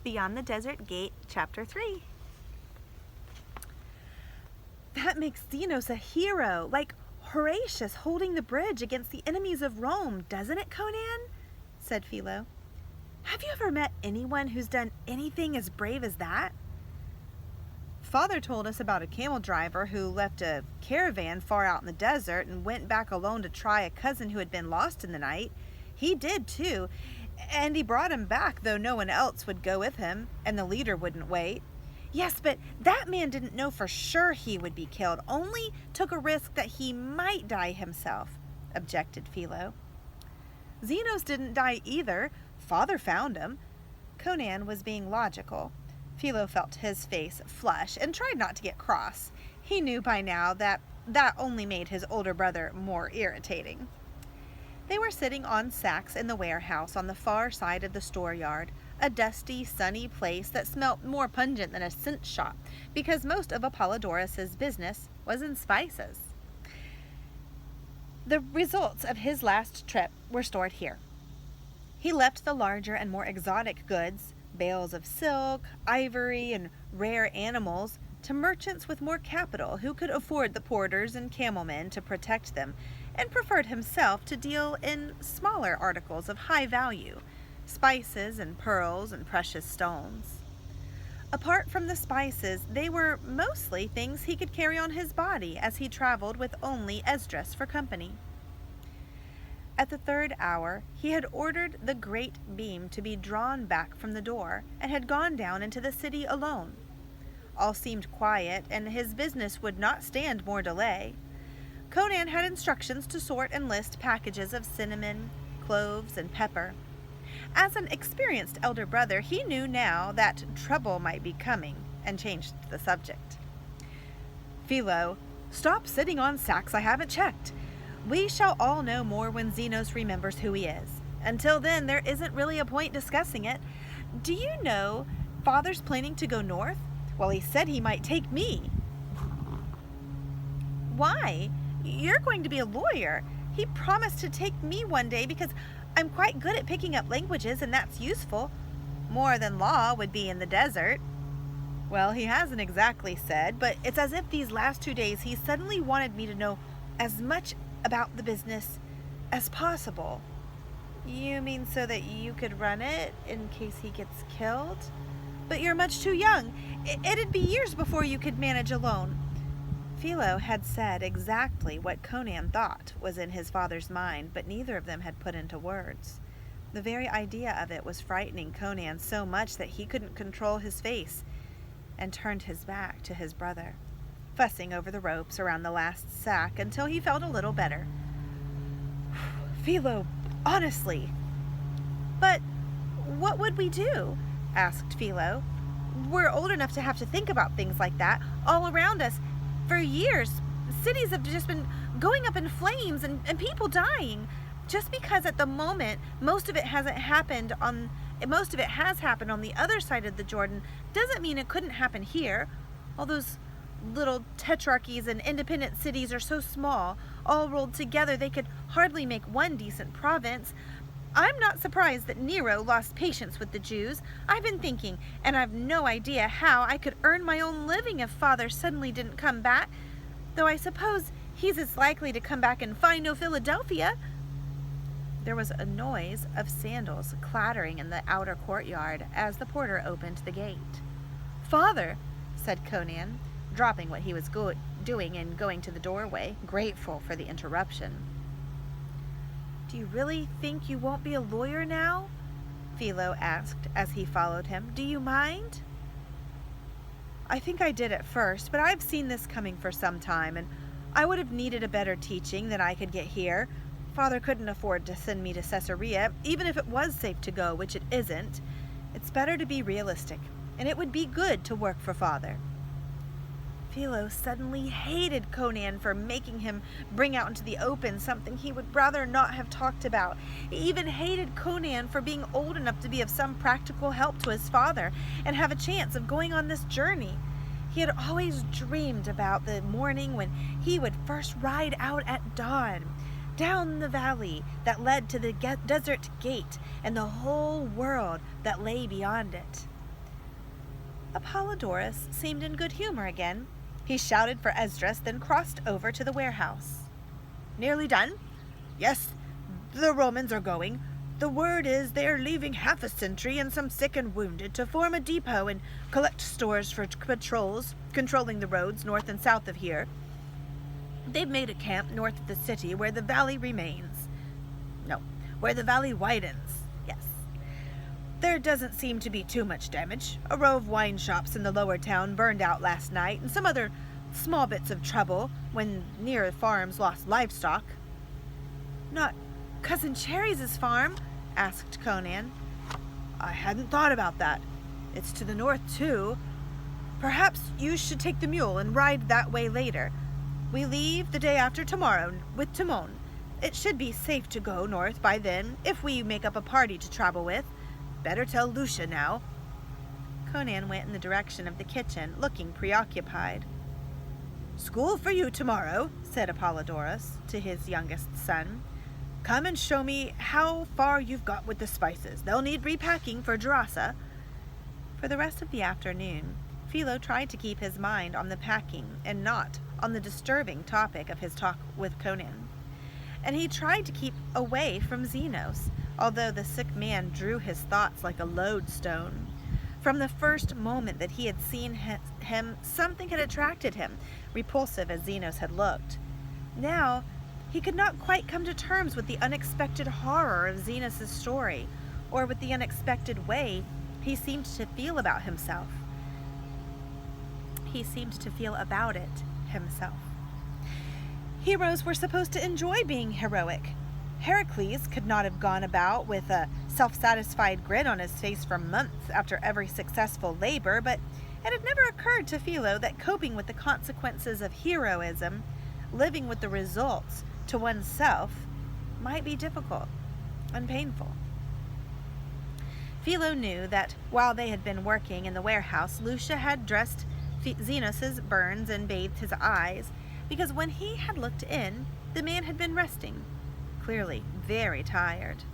Beyond the Desert Gate, Chapter 3. That makes Zenos a hero, like Horatius holding the bridge against the enemies of Rome, doesn't it, Conan? Said Philo. Have you ever met anyone who's done anything as brave as that? Father told us about a camel driver who left a caravan far out in the desert and went back alone to try a cousin who had been lost in the night. He did too, and he brought him back, though no one else would go with him, and the leader wouldn't wait. Yes, but that man didn't know for sure he would be killed, only took a risk that he might die himself, objected Philo. Zenos didn't die either. Father found him. Conan was being logical. Philo felt his face flush and tried not to get cross. He knew by now that only made his older brother more irritating. They were sitting on sacks in the warehouse on the far side of the store yard, a dusty, sunny place that smelt more pungent than a scent shop, because most of Apollodorus's business was in spices. The results of his last trip were stored here. He left the larger and more exotic goods, bales of silk, ivory, and rare animals, to merchants with more capital who could afford the porters and camelmen to protect them, and preferred himself to deal in smaller articles of high value, spices and pearls and precious stones. Apart from the spices, they were mostly things he could carry on his body as he traveled with only Esdras for company. At the third hour, he had ordered the great beam to be drawn back from the door and had gone down into the city alone. All seemed quiet, and his business would not stand more delay. Conan had instructions to sort and list packages of cinnamon, cloves, and pepper. As an experienced elder brother, he knew now that trouble might be coming, and changed the subject. Philo, stop sitting on sacks I haven't checked. We shall all know more when Zenos remembers who he is. Until then, there isn't really a point discussing it. Do you know Father's planning to go north? Well, he said he might take me. Why? You're going to be a lawyer. He promised to take me one day because I'm quite good at picking up languages, and that's useful. More than law would be in the desert. Well, he hasn't exactly said, but it's as if these last 2 days he suddenly wanted me to know as much about the business as possible. You mean so that you could run it in case he gets killed? But you're much too young. It'd be years before you could manage alone. Philo had said exactly what Conan thought was in his father's mind, but neither of them had put into words. The very idea of it was frightening Conan so much that he couldn't control his face and turned his back to his brother, fussing over the ropes around the last sack until he felt a little better. Philo, honestly. But what would we do? Asked Philo. We're old enough to have to think about things like that all around us. For years, cities have just been going up in flames and people dying. Just because at the moment most of it has happened on the other side of the Jordan doesn't mean it couldn't happen here. All those little tetrarchies and independent cities are so small, all rolled together they could hardly make one decent province. I'm not surprised that Nero lost patience with the Jews. I've been thinking, and I've no idea how I could earn my own living if Father suddenly didn't come back, though I suppose he's as likely to come back and find no Philadelphia. There was a noise of sandals clattering in the outer courtyard as the porter opened the gate. Father, said Conan, dropping what he was doing and going to the doorway, grateful for the interruption. Do you really think you won't be a lawyer now? Philo asked as he followed him. Do you mind? I think I did at first, but I've seen this coming for some time, and I would have needed a better teaching than I could get here. Father couldn't afford to send me to Caesarea, even if it was safe to go, which it isn't. It's better to be realistic, and it would be good to work for Father. Philo suddenly hated Conan for making him bring out into the open something he would rather not have talked about. He even hated Conan for being old enough to be of some practical help to his father and have a chance of going on this journey. He had always dreamed about the morning when he would first ride out at dawn, down the valley that led to the desert gate and the whole world that lay beyond it. Apollodorus seemed in good humor again. He shouted for Esdras, then crossed over to the warehouse. Nearly done? Yes, the Romans are going. The word is they are leaving half a sentry and some sick and wounded to form a depot and collect stores for patrols controlling the roads north and south of here. They've made a camp north of the city where the valley remains. No, where the valley widens. Yes. There doesn't seem to be too much damage. A row of wine shops in the lower town burned out last night, and some other small bits of trouble when near farms lost livestock. Not Cousin Cherry's farm? Asked Conan. I hadn't thought about that. It's to the north, too. Perhaps you should take the mule and ride that way later. We leave the day after tomorrow with Timon. It should be safe to go north by then if we make up a party to travel with. Better tell Lucia now. Conan went in the direction of the kitchen, looking preoccupied. School for you tomorrow, said Apollodorus to his youngest son. Come and show me how far you've got with the spices. They'll need repacking for Gerasa. For the rest of the afternoon, Philo tried to keep his mind on the packing and not on the disturbing topic of his talk with Conan. And he tried to keep away from Zenos, although the sick man drew his thoughts like a lodestone. From the first moment that he had seen him, something had attracted him, repulsive as Zenos had looked. Now, he could not quite come to terms with the unexpected horror of Zenos' story, or with the unexpected way he seemed to feel about himself. He seemed to feel about it himself. Heroes were supposed to enjoy being heroic. Heracles could not have gone about with a self-satisfied grin on his face for months after every successful labor, but it had never occurred to Philo that coping with the consequences of heroism, living with the results to oneself, might be difficult and painful. Philo knew that while they had been working in the warehouse, Lucia had dressed Zenos' burns and bathed his eyes, because when he had looked in, the man had been resting, clearly very tired.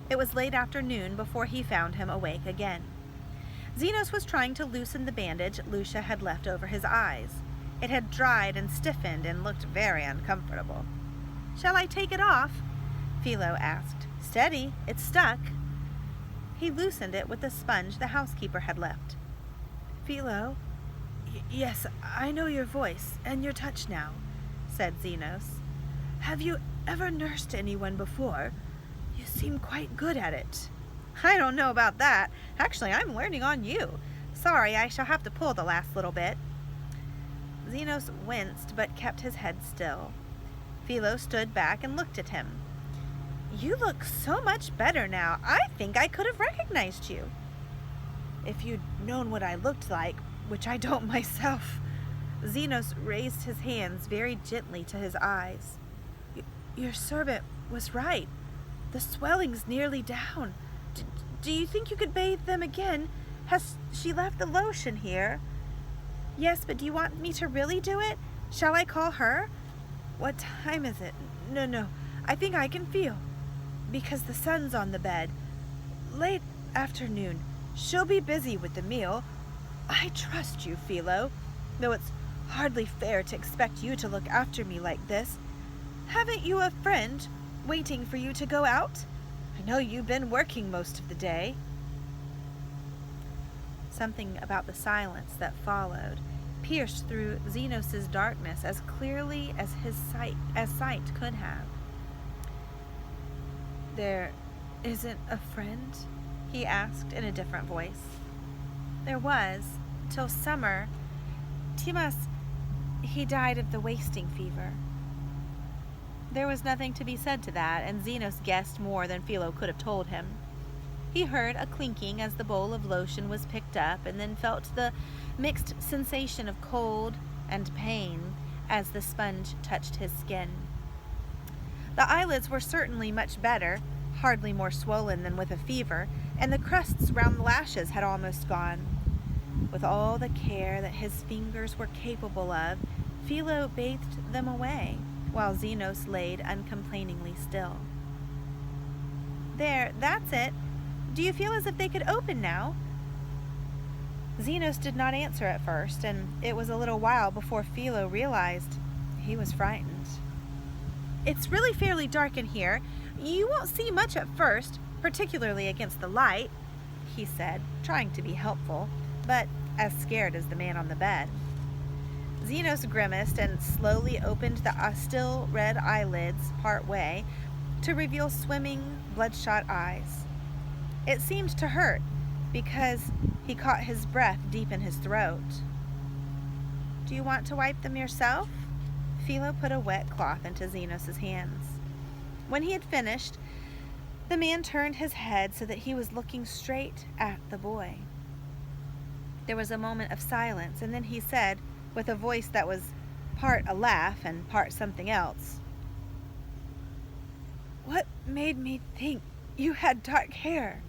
It was late afternoon before he found him awake again. Zenos was trying to loosen the bandage Lucia had left over his eyes. It had dried and stiffened and looked very uncomfortable. "Shall I take it off?" Philo asked. "Steady, it's stuck." He loosened it with the sponge the housekeeper had left. Philo, yes, I know your voice and your touch now, said Zenos. Have you ever nursed anyone before? You seem quite good at it. I don't know about that. Actually, I'm learning on you. Sorry, I shall have to pull the last little bit. Zenos winced but kept his head still. Philo stood back and looked at him. You look so much better now. I think I could have recognized you. If you'd known what I looked like, which I don't myself. Zenos raised his hands very gently to his eyes. Your servant was right. The swelling's nearly down. Do you think you could bathe them again? Has she left the lotion here? Yes, but do you want me to really do it? Shall I call her? What time is it? No. I think I can feel. Because the sun's on the bed. Late afternoon. She'll be busy with the meal. I trust you, Philo, though it's hardly fair to expect you to look after me like this. Haven't you a friend waiting for you to go out? I know you've been working most of the day. Something about the silence that followed pierced through Zenos' darkness as clearly as sight could have. There isn't a friend? He asked in a different voice. There was, till summer. Timas, he died of the wasting fever. There was nothing to be said to that, and Zenos guessed more than Philo could have told him. He heard a clinking as the bowl of lotion was picked up, and then felt the mixed sensation of cold and pain as the sponge touched his skin. The eyelids were certainly much better, hardly more swollen than with a fever, and the crusts round the lashes had almost gone. With all the care that his fingers were capable of, Philo bathed them away, while Zenos laid uncomplainingly still. There, that's it. Do you feel as if they could open now? Zenos did not answer at first, and it was a little while before Philo realized he was frightened. "It's really fairly dark in here. You won't see much at first, particularly against the light," he said, trying to be helpful, but as scared as the man on the bed. Zenos grimaced and slowly opened the still red eyelids part way to reveal swimming, bloodshot eyes. It seemed to hurt because he caught his breath deep in his throat. "Do you want to wipe them yourself?" Philo put a wet cloth into Zenos' hands. When he had finished, the man turned his head so that he was looking straight at the boy. There was a moment of silence, and then he said, with a voice that was part a laugh and part something else, "What made me think you had dark hair?"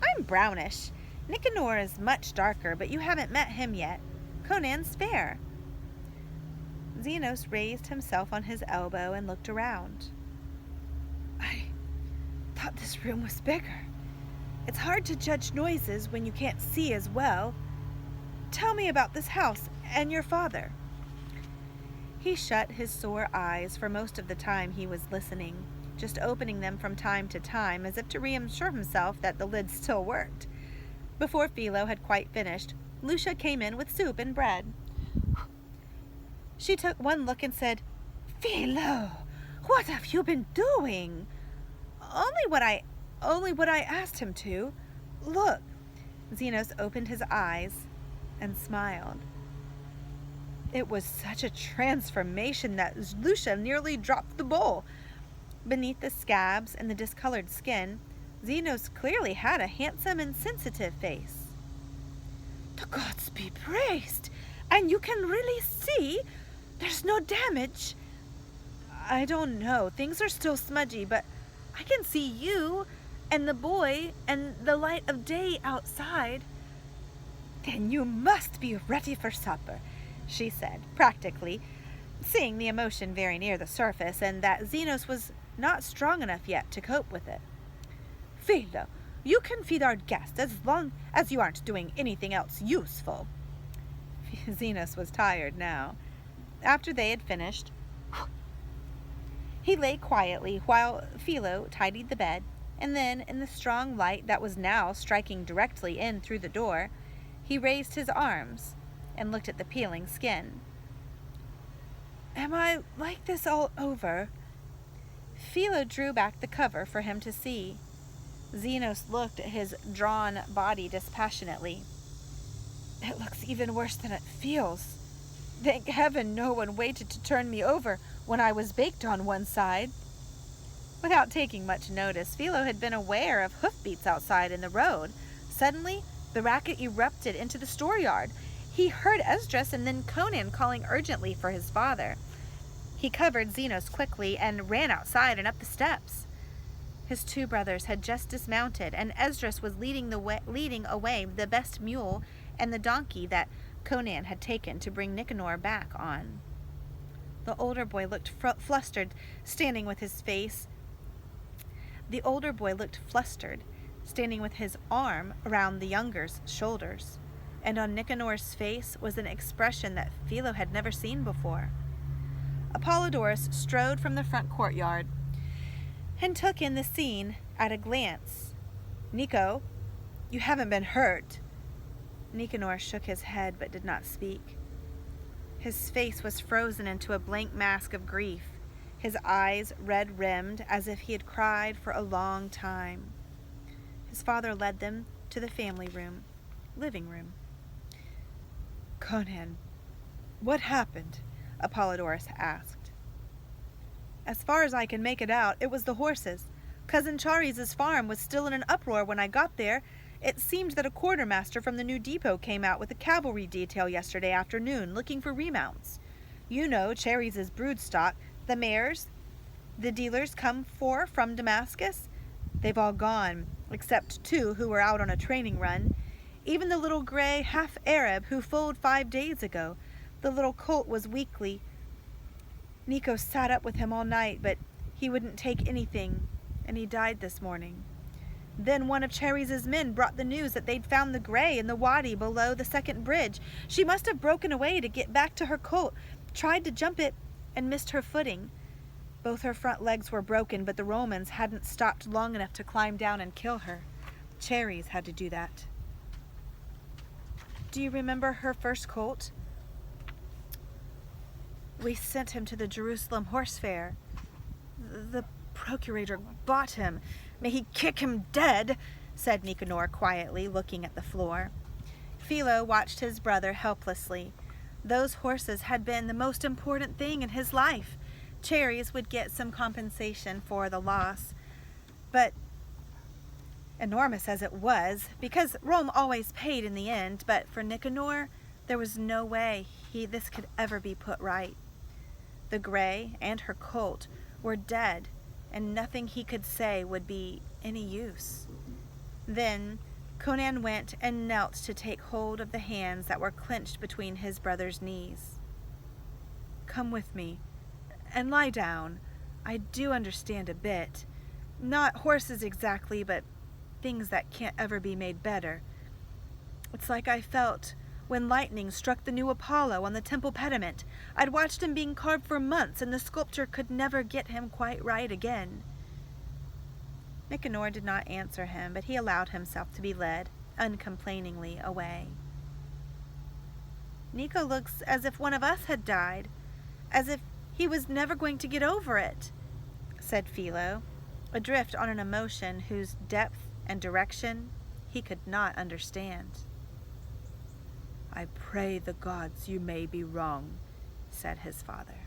"I'm brownish. Nicanor is much darker, but you haven't met him yet. Conan's fair." Zenos raised himself on his elbow and looked around. "I thought this room was bigger. It's hard to judge noises when you can't see as well. Tell me about this house and your father." He shut his sore eyes for most of the time he was listening, just opening them from time to time as if to reassure himself that the lids still worked. Before Philo had quite finished, Lucia came in with soup and bread. She took one look and said, "Philo, what have you been doing?" Only what I asked him to. Look." Zenos opened his eyes and smiled. It was such a transformation that Lucia nearly dropped the bowl. Beneath the scabs and the discolored skin, Zenos clearly had a handsome and sensitive face. "The gods be praised! And you can really see? There's no damage?" "I don't know. Things are still smudgy, but I can see you and the boy and the light of day outside." "Then you must be ready for supper," she said, practically, seeing the emotion very near the surface and that Zenos was not strong enough yet to cope with it. "Philo, you can feed our guests as long as you aren't doing anything else useful." Zenos was tired now. After they had finished, he lay quietly while Philo tidied the bed, and then, in the strong light that was now striking directly in through the door, he raised his arms and looked at the peeling skin. "Am I like this all over?" Philo drew back the cover for him to see. Zenos looked at his drawn body dispassionately. "It looks even worse than it feels. Thank heaven no one waited to turn me over when I was baked on one side." Without taking much notice, Philo had been aware of hoofbeats outside in the road. Suddenly, the racket erupted into the storeyard. He heard Esdras and then Conan calling urgently for his father. He covered Zenos quickly and ran outside and up the steps. His two brothers had just dismounted, and Esdras was leading away the best mule and the donkey that Conan had taken to bring Nicanor back on. The older boy looked flustered, standing with his arm around the younger's shoulders, and on Nicanor's face was an expression that Philo had never seen before. Apollodorus strode from the front courtyard and took in the scene at a glance. "Nico, you haven't been hurt?" Nicanor shook his head but did not speak. His face was frozen into a blank mask of grief, his eyes red-rimmed as if he had cried for a long time. His father led them to the family living room. "Conan, what happened?" Apollodorus asked. "As far as I can make it out, it was the horses. Cousin Chares' farm was still in an uproar when I got there. It seemed that a quartermaster from the new depot came out with a cavalry detail yesterday afternoon looking for remounts. You know Chares' brood stock, the mares the dealers come for from Damascus? They've all gone, except 2 who were out on a training run. Even the little gray half-Arab who foaled 5 days ago. The little colt was weakly. Nico sat up with him all night, but he wouldn't take anything, and he died this morning. Then one of Cherries' men brought the news that they'd found the gray in the wadi below the second bridge. She must have broken away to get back to her colt, tried to jump it, and missed her footing. Both her front legs were broken, but the Romans hadn't stopped long enough to climb down and kill her. Cherries had to do that. Do you remember her first colt? We sent him to the Jerusalem horse fair. The procurator bought him. May he kick him dead, said Nicanor quietly, looking at the floor. Philo watched his brother helplessly. Those horses had been the most important thing in his life. Cherries would get some compensation for the loss. But, enormous as it was, because Rome always paid in the end, but for Nicanor, there was no way this could ever be put right. The gray and her colt were dead, and nothing he could say would be any use. Then Conan went and knelt to take hold of the hands that were clenched between his brother's knees. Come with me, and lie down. I do understand a bit. Not horses exactly, but things that can't ever be made better. It's like I felt when lightning struck the new Apollo on the temple pediment. I'd watched him being carved for months, and the sculptor could never get him quite right again. Nicanor did not answer him, but he allowed himself to be led uncomplainingly away. Nico looks as if one of us had died, as if he was never going to get over it, said Philo, adrift on an emotion whose depth and direction he could not understand. I pray the gods you may be wrong, said his father.